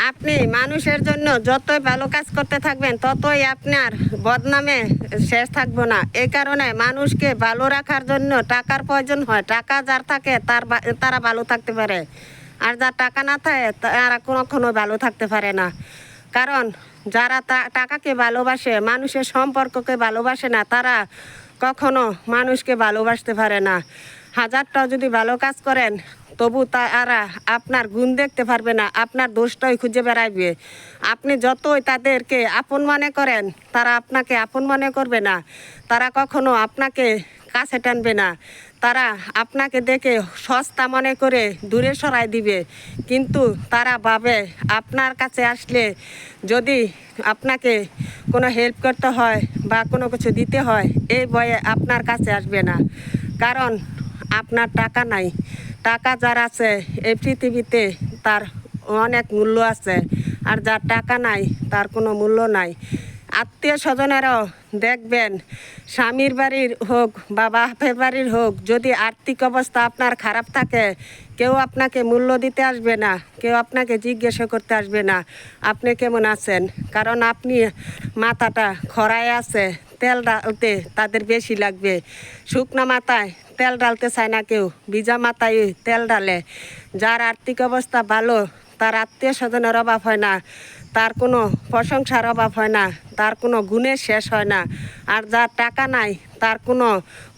আপনি মানুষের জন্য যতই ভালো কাজ করতে থাকবেন ততই আপনার বদনামে শেষ থাকবো না। এই কারণে মানুষকে ভালো রাখার জন্য টাকার প্রয়োজন হয়। টাকা যার থাকে তারা ভালো থাকতে পারে, আর যার টাকা না থাকে তারা কখনো ভালো থাকতে পারে না। কারণ যারা টাকাকে ভালোবাসে, মানুষের সম্পর্ককে ভালোবাসে না, তারা কখনো মানুষকে ভালোবাসতে পারে না। হাজারটাও যদি ভালো কাজ করেন তবু তারা আপনার গুণ দেখতে পারবে না, আপনার দোষটাই খুঁজে বেড়াইবে। আপনি যতই তাদেরকে আপন মনে করেন তারা আপনাকে আপন মনে করবে না, তারা কখনো আপনাকে কাছে টানবে না। তারা আপনাকে দেখে সস্তা মনে করে দূরে সরাই দিবে। কিন্তু তারা ভাবে আপনার কাছে আসলে যদি আপনাকে কোনো হেল্প করতে হয় বা কোনো কিছু দিতে হয়, এই ভয়ে আপনার কাছে আসবে না। কারণ আপনার টাকা নাই। টাকা যার আছে এই পৃথিবীতে তার অনেক মূল্য আছে, আর যার টাকা নাই তার কোনো মূল্য নাই। আত্মীয় স্বজনেরাও দেখবেন, স্বামীর বাড়ির হোক বা বাপের বাড়ির হোক, যদি আর্থিক অবস্থা আপনার খারাপ থাকে কেউ আপনাকে মূল্য দিতে আসবে না, কেউ আপনাকে জিজ্ঞাসা করতে আসবে না আপনি কেমন আছেন। কারণ আপনি মাথাটা খড়ায় আছে, তেল ডালতে তাদের বেশি লাগবে। শুকনো মাথায় তেল ডালতে চায় না কেউ, ভিজা মাথায় তেল ডালে। যার আর্থিক অবস্থা ভালো তার আত্মীয় স্বজনের অভাব হয় না, তার কোনো প্রশংসার অভাব হয় না, তার কোনো গুণের শেষ হয় না। আর যার টাকা নাই তার কোনো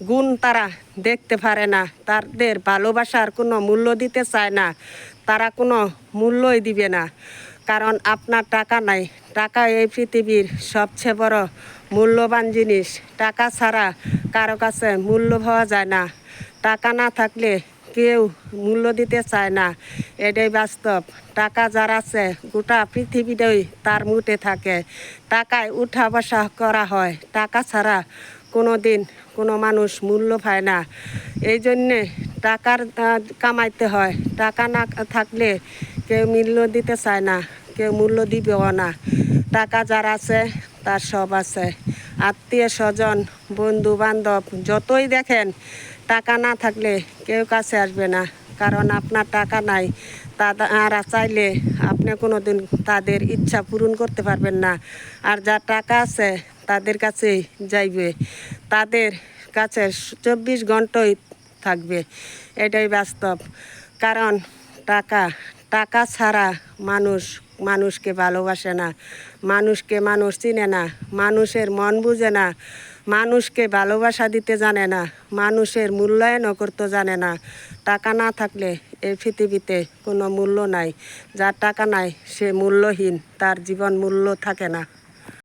গুণ তারা দেখতে পারে না, তাদের ভালোবাসার কোনো মূল্য দিতে চায় না, তারা কোনো মূল্যই দিবে না। কারণ আপনার টাকা নাই। টাকা এই পৃথিবীর সবচেয়ে বড় মূল্যবান জিনিস। টাকা ছাড়া কারো কাছে মূল্য পাওয়া যায় না। টাকা না থাকলে কেউ মূল্য দিতে চায় না, এটাই বাস্তব। টাকা যার আছে গোটা পৃথিবীটাই তার মুঠে থাকে। টাকায় উঠা বসা করা হয়, টাকা ছাড়া কোনো দিন কোনো মানুষ মূল্য পায় না। এই জন্যে টাকার কামাইতে হয়। টাকা না থাকলে কেউ মূল্য দিতে চায় না, কেউ মূল্য দিবেও না। টাকা যার আছে তার সব আছে। আত্মীয় স্বজন বন্ধু বান্ধব যতই দেখেন, টাকা না থাকলে কেউ কাছে আসবে না। কারণ আপনার টাকা নাই, তারা চাইলে আপনি কোনো দিন তাদের ইচ্ছা পূরণ করতে পারবেন না। আর যার টাকা আছে তাদের কাছেই যাইবে, তাদের কাছে 24 ঘন্টাই থাকবে, এটাই বাস্তব। কারণ টাকা টাকা ছাড়া মানুষকে ভালোবাসে না, মানুষকে মানুষ চিনে না, মানুষের মন বুঝে না, মানুষকে ভালোবাসা দিতে জানে না, মানুষের মূল্যায়নও করতে জানে না। টাকা না থাকলে এই পৃথিবীতে কোনো মূল্য নাই। যার টাকা নাই সে মূল্যহীন, তার জীবন মূল্য থাকে না।